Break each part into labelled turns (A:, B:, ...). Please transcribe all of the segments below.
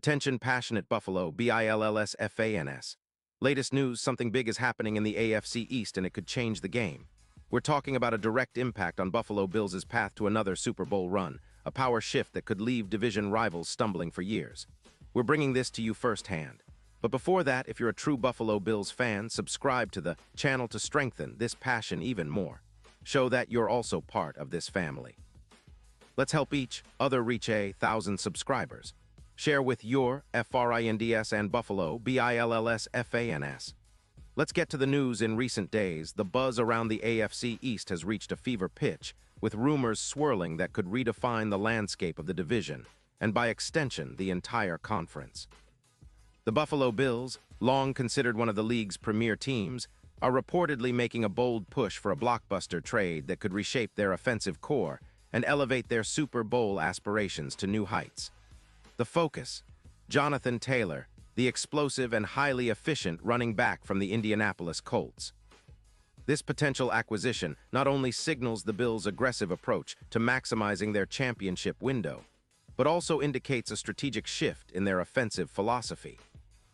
A: Attention passionate Buffalo, BILLSFANS. Latest news, something big is happening in the AFC East and it could change the game. We're talking about a direct impact on Buffalo Bills' path to another Super Bowl run, a power shift that could leave division rivals stumbling for years. We're bringing this to you firsthand. But before that, if you're a true Buffalo Bills fan, subscribe to the channel to strengthen this passion even more. Show that you're also part of this family. Let's help each other reach 1,000 subscribers. Share with your FRINDS and Buffalo, BILLSFANS. Let's get to the news. In recent days, the buzz around the AFC East has reached a fever pitch, with rumors swirling that could redefine the landscape of the division, and by extension, the entire conference. The Buffalo Bills, long considered one of the league's premier teams, are reportedly making a bold push for a blockbuster trade that could reshape their offensive core and elevate their Super Bowl aspirations to new heights. The focus: Jonathan Taylor, the explosive and highly efficient running back from the Indianapolis Colts. This potential acquisition not only signals the Bills' aggressive approach to maximizing their championship window, but also indicates a strategic shift in their offensive philosophy,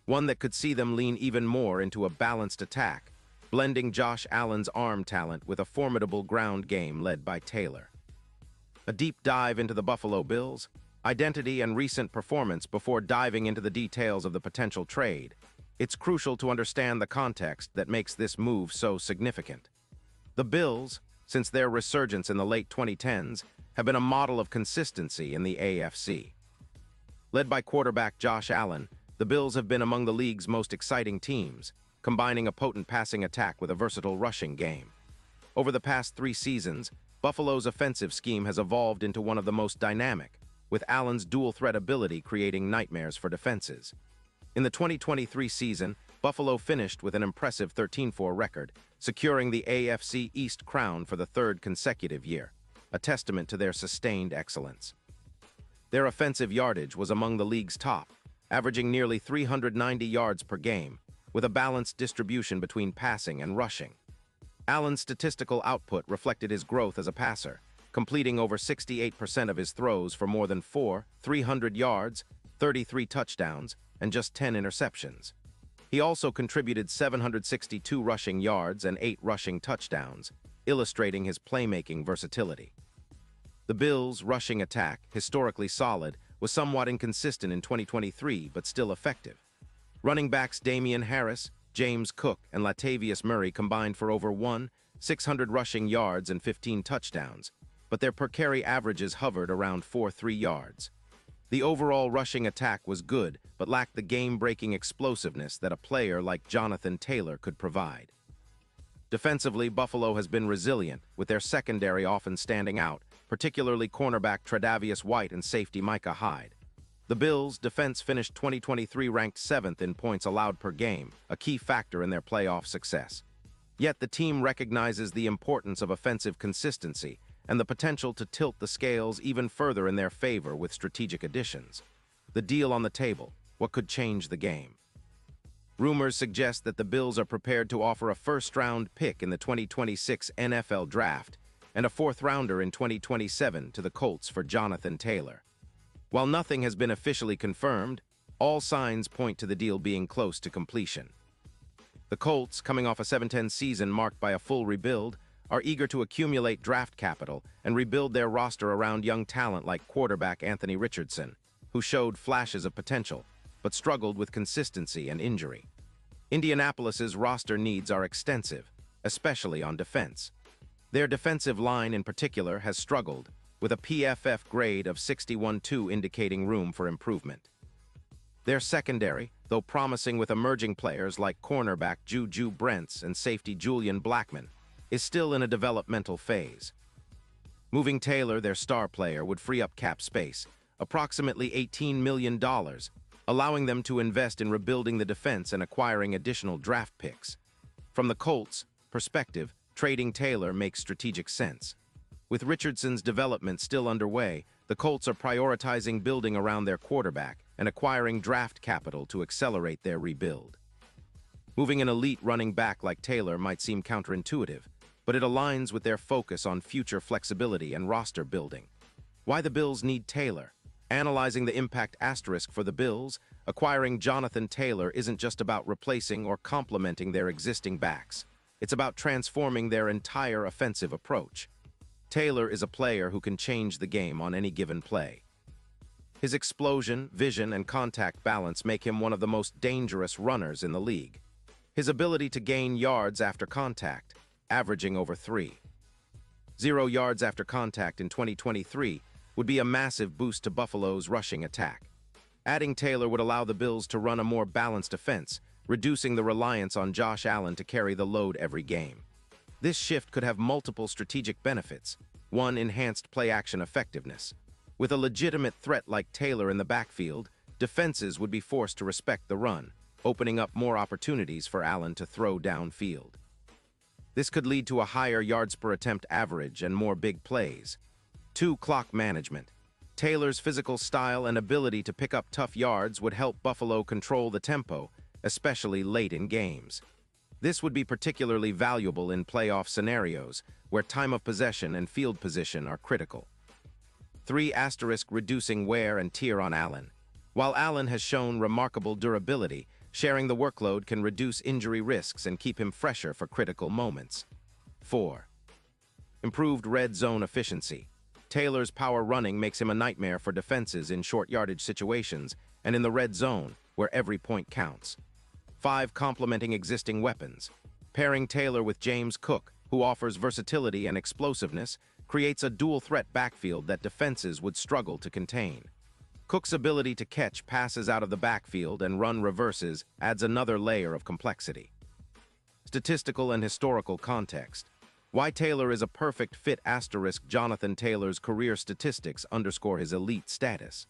A: one that could see them lean even more into a balanced attack, blending Josh Allen's arm talent with a formidable ground game led by Taylor. A deep dive into the Buffalo Bills' identity and recent performance. Before diving into the details of the potential trade, it's crucial to understand the context that makes this move so significant. The Bills, since their resurgence in the late 2010s, have been a model of consistency in the AFC. Led by quarterback Josh Allen, the Bills have been among the league's most exciting teams, combining a potent passing attack with a versatile rushing game. Over the past 3 seasons, Buffalo's offensive scheme has evolved into one of the most dynamic, with Allen's dual-threat ability creating nightmares for defenses. In the 2023 season, Buffalo finished with an impressive 13-4 record, securing the AFC East crown for the 3rd consecutive year, a testament to their sustained excellence. Their offensive yardage was among the league's top, averaging nearly 390 yards per game, with a balanced distribution between passing and rushing. Allen's statistical output reflected his growth as a passer, completing over 68% of his throws for more than 300 yards, 33 touchdowns, and just 10 interceptions. He also contributed 762 rushing yards and 8 rushing touchdowns, illustrating his playmaking versatility. The Bills' rushing attack, historically solid, was somewhat inconsistent in 2023 but still effective. Running backs Damian Harris, James Cook, and Latavius Murray combined for over 600 rushing yards and 15 touchdowns, but their per-carry averages hovered around 4.3 yards. The overall rushing attack was good, but lacked the game-breaking explosiveness that a player like Jonathan Taylor could provide. Defensively, Buffalo has been resilient, with their secondary often standing out, particularly cornerback Tre'Davious White and safety Micah Hyde. The Bills' defense finished 2023 ranked 7th in points allowed per game, a key factor in their playoff success. Yet the team recognizes the importance of offensive consistency and the potential to tilt the scales even further in their favor with strategic additions. The deal on the table: what could change the game? Rumors suggest that the Bills are prepared to offer a first-round pick in the 2026 NFL Draft and a 4th-rounder in 2027 to the Colts for Jonathan Taylor. While nothing has been officially confirmed, all signs point to the deal being close to completion. The Colts, coming off a 7-10 season marked by a full rebuild, are eager to accumulate draft capital and rebuild their roster around young talent like quarterback Anthony Richardson, who showed flashes of potential, but struggled with consistency and injury. Indianapolis's roster needs are extensive, especially on defense. Their defensive line in particular has struggled, with a PFF grade of 61.2 indicating room for improvement. Their secondary, though promising with emerging players like cornerback Juju Brents and safety Julian Blackmon, is still in a developmental phase. Moving Taylor, their star player, would free up cap space, approximately $18 million, allowing them to invest in rebuilding the defense and acquiring additional draft picks. From the Colts' perspective, trading Taylor makes strategic sense. With Richardson's development still underway, the Colts are prioritizing building around their quarterback and acquiring draft capital to accelerate their rebuild. Moving an elite running back like Taylor might seem counterintuitive, but it aligns with their focus on future flexibility and roster building. Why the Bills need Taylor? Analyzing the impact asterisk for the Bills, acquiring Jonathan Taylor isn't just about replacing or complementing their existing backs. It's about transforming their entire offensive approach. Taylor is a player who can change the game on any given play. His explosion, vision, and contact balance make him one of the most dangerous runners in the league. His ability to gain yards after contact, averaging over 3.0 yards after contact in 2023, would be a massive boost to Buffalo's rushing attack. Adding Taylor would allow the Bills to run a more balanced offense, reducing the reliance on Josh Allen to carry the load every game. This shift could have multiple strategic benefits. One, enhanced play-action effectiveness. With a legitimate threat like Taylor in the backfield, defenses would be forced to respect the run, opening up more opportunities for Allen to throw downfield. This could lead to a higher yards per attempt average and more big plays. 2, clock management. Taylor's physical style and ability to pick up tough yards would help Buffalo control the tempo, especially late in games. This would be particularly valuable in playoff scenarios, where time of possession and field position are critical. 3, reducing wear and tear on Allen. While Allen has shown remarkable durability, sharing the workload can reduce injury risks and keep him fresher for critical moments. 4, improved red zone efficiency. Taylor's power running makes him a nightmare for defenses in short yardage situations and in the red zone, where every point counts. 5, complementing existing weapons. Pairing Taylor with James Cook, who offers versatility and explosiveness, creates a dual-threat backfield that defenses would struggle to contain. Cook's ability to catch passes out of the backfield and run reverses adds another layer of complexity. Statistical and historical context. Why Taylor is a perfect fit *. Jonathan Taylor's career statistics underscore his elite status.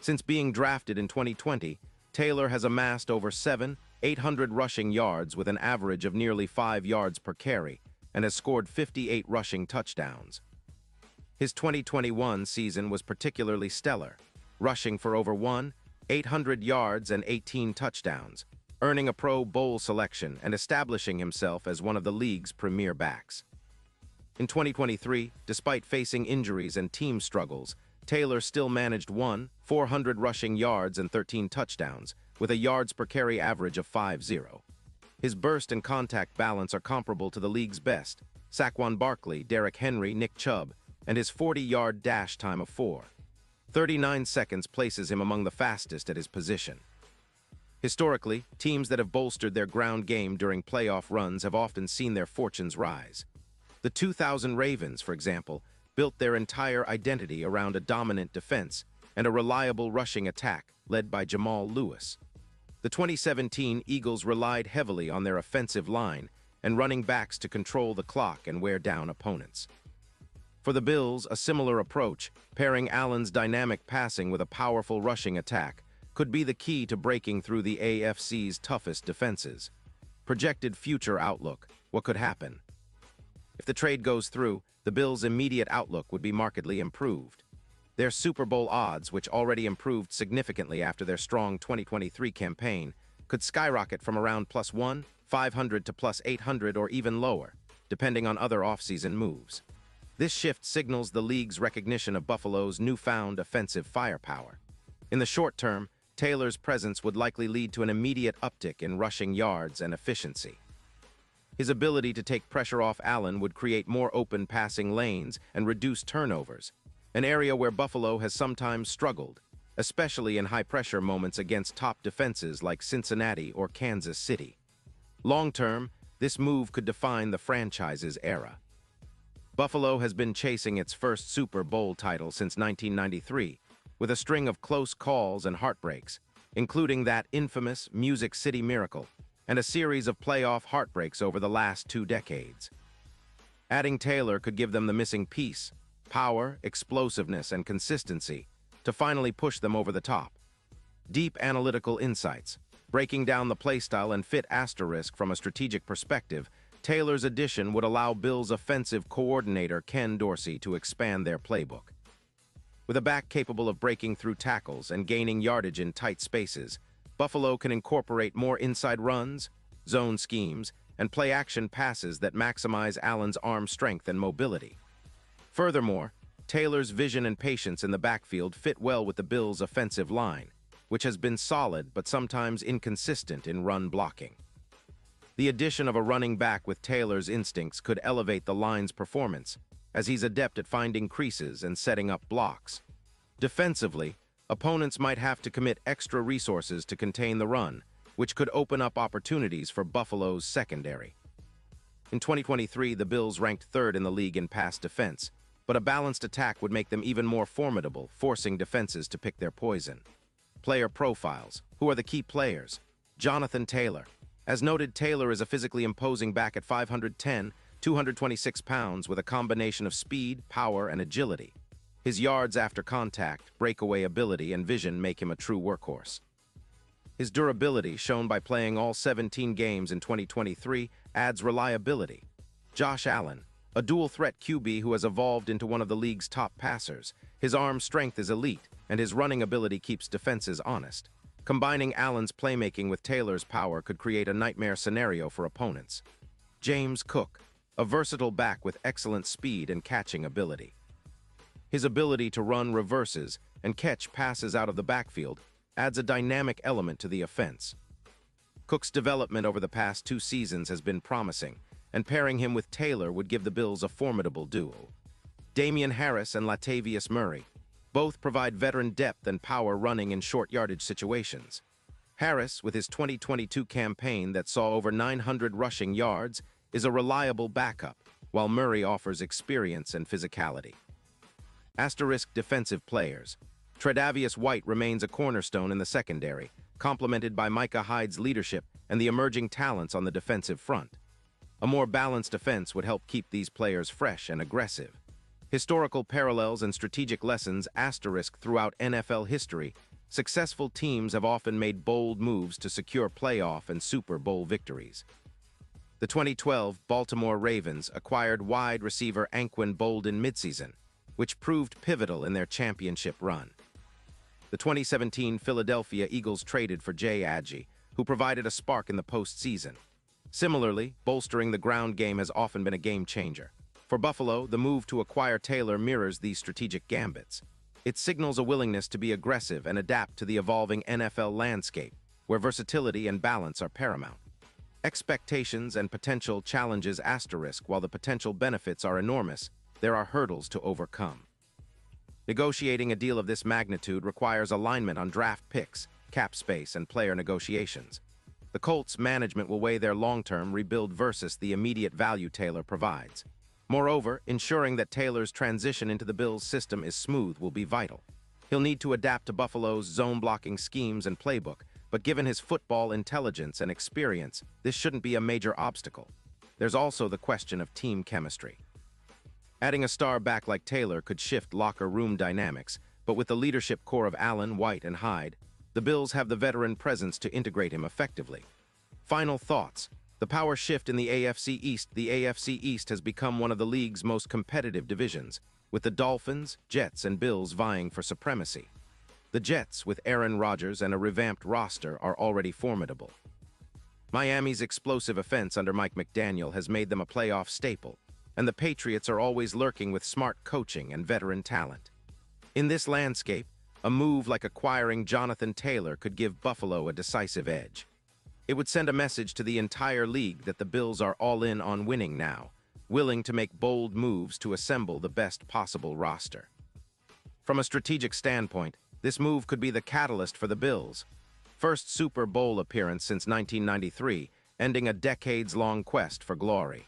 A: Since being drafted in 2020, Taylor has amassed over 7,800 rushing yards with an average of nearly 5 yards per carry and has scored 58 rushing touchdowns. His 2021 season was particularly stellar, rushing for over 1,800 yards and 18 touchdowns, earning a Pro Bowl selection and establishing himself as one of the league's premier backs. In 2023, despite facing injuries and team struggles, Taylor still managed 400 rushing yards and 13 touchdowns, with a yards per carry average of 5.0. His burst and contact balance are comparable to the league's best: Saquon Barkley, Derrick Henry, Nick Chubb, and his 40-yard dash time of 4.39 seconds places him among the fastest at his position. Historically, teams that have bolstered their ground game during playoff runs have often seen their fortunes rise. The 2000 Ravens, for example, built their entire identity around a dominant defense and a reliable rushing attack led by Jamal Lewis. The 2017 Eagles relied heavily on their offensive line and running backs to control the clock and wear down opponents. For the Bills, a similar approach, pairing Allen's dynamic passing with a powerful rushing attack, could be the key to breaking through the AFC's toughest defenses. Projected future outlook. What could happen? If the trade goes through, the Bills' immediate outlook would be markedly improved. Their Super Bowl odds, which already improved significantly after their strong 2023 campaign, could skyrocket from around +1,500 to +800 or even lower, depending on other offseason moves. This shift signals the league's recognition of Buffalo's newfound offensive firepower. In the short term, Taylor's presence would likely lead to an immediate uptick in rushing yards and efficiency. His ability to take pressure off Allen would create more open passing lanes and reduce turnovers, an area where Buffalo has sometimes struggled, especially in high-pressure moments against top defenses like Cincinnati or Kansas City. Long-term, this move could define the franchise's era. Buffalo has been chasing its first Super Bowl title since 1993, with a string of close calls and heartbreaks, including that infamous Music City Miracle, and a series of playoff heartbreaks over the last 2 decades. Adding Taylor could give them the missing piece: power, explosiveness, and consistency, to finally push them over the top. Deep analytical insights, breaking down the playstyle and fit * from a strategic perspective, Taylor's addition would allow Bills' offensive coordinator Ken Dorsey to expand their playbook. With a back capable of breaking through tackles and gaining yardage in tight spaces, Buffalo can incorporate more inside runs, zone schemes, and play-action passes that maximize Allen's arm strength and mobility. Furthermore, Taylor's vision and patience in the backfield fit well with the Bills' offensive line, which has been solid but sometimes inconsistent in run blocking. The addition of a running back with Taylor's instincts could elevate the line's performance, as he's adept at finding creases and setting up blocks. Defensively, opponents might have to commit extra resources to contain the run, which could open up opportunities for Buffalo's secondary. In 2023, the Bills ranked third in the league in pass defense, but a balanced attack would make them even more formidable, forcing defenses to pick their poison. Player profiles. Who are the key players? Jonathan Taylor. As noted, Taylor is a physically imposing back at 5'10", 226 pounds with a combination of speed, power, and agility. His yards after contact, breakaway ability, and vision make him a true workhorse. His durability, shown by playing all 17 games in 2023, adds reliability. Josh Allen, a dual-threat QB who has evolved into one of the league's top passers. His arm strength is elite, and his running ability keeps defenses honest. Combining Allen's playmaking with Taylor's power could create a nightmare scenario for opponents. James Cook, a versatile back with excellent speed and catching ability. His ability to run reverses and catch passes out of the backfield adds a dynamic element to the offense. Cook's development over the past 2 seasons has been promising, and pairing him with Taylor would give the Bills a formidable duo. Damian Harris and Latavius Murray both provide veteran depth and power running in short yardage situations. Harris, with his 2022 campaign that saw over 900 rushing yards, is a reliable backup, while Murray offers experience and physicality. Asterisk defensive players. Tre'Davious White remains a cornerstone in the secondary, complemented by Micah Hyde's leadership and the emerging talents on the defensive front. A more balanced defense would help keep these players fresh and aggressive. Historical parallels and strategic lessons asterisk throughout NFL history. Successful teams have often made bold moves to secure playoff and Super Bowl victories. The 2012 Baltimore Ravens acquired wide receiver Anquan Boldin midseason, which proved pivotal in their championship run. The 2017 Philadelphia Eagles traded for Jay Agee, who provided a spark in the postseason. Similarly, bolstering the ground game has often been a game changer. For Buffalo, the move to acquire Taylor mirrors these strategic gambits. It signals a willingness to be aggressive and adapt to the evolving NFL landscape, where versatility and balance are paramount. Expectations and potential challenges asterisk. While the potential benefits are enormous, there are hurdles to overcome. Negotiating a deal of this magnitude requires alignment on draft picks, cap space, and player negotiations. The Colts' management will weigh their long-term rebuild versus the immediate value Taylor provides. Moreover, ensuring that Taylor's transition into the Bills' system is smooth will be vital. He'll need to adapt to Buffalo's zone-blocking schemes and playbook, but given his football intelligence and experience, this shouldn't be a major obstacle. There's also the question of team chemistry. Adding a star back like Taylor could shift locker room dynamics, but with the leadership core of Allen, White, and Hyde, the Bills have the veteran presence to integrate him effectively. Final thoughts. The power shift in the AFC East. The AFC East has become one of the league's most competitive divisions, with the Dolphins, Jets, and Bills vying for supremacy. The Jets, with Aaron Rodgers and a revamped roster, are already formidable. Miami's explosive offense under Mike McDaniel has made them a playoff staple, and the Patriots are always lurking with smart coaching and veteran talent. In this landscape, a move like acquiring Jonathan Taylor could give Buffalo a decisive edge. It would send a message to the entire league that the Bills are all in on winning now, willing to make bold moves to assemble the best possible roster. From a strategic standpoint, this move could be the catalyst for the Bills' first Super Bowl appearance since 1993, ending a decades-long quest for glory.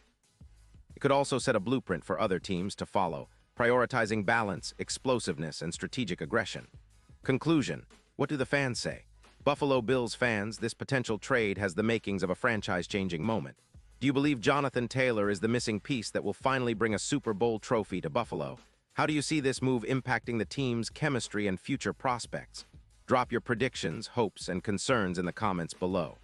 A: It could also set a blueprint for other teams to follow, prioritizing balance, explosiveness, and strategic aggression. Conclusion: what do the fans say? Buffalo Bills fans, this potential trade has the makings of a franchise-changing moment. Do you believe Jonathan Taylor is the missing piece that will finally bring a Super Bowl trophy to Buffalo? How do you see this move impacting the team's chemistry and future prospects? Drop your predictions, hopes, and concerns in the comments below.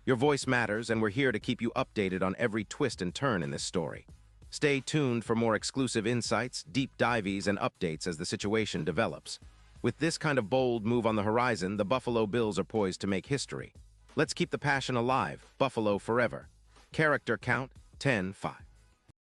A: Your voice matters, and we're here to keep you updated on every twist and turn in this story. Stay tuned for more exclusive insights, deep dives, and updates as the situation develops. With this kind of bold move on the horizon, the Buffalo Bills are poised to make history. Let's keep the passion alive. Buffalo forever. Character count 10-5.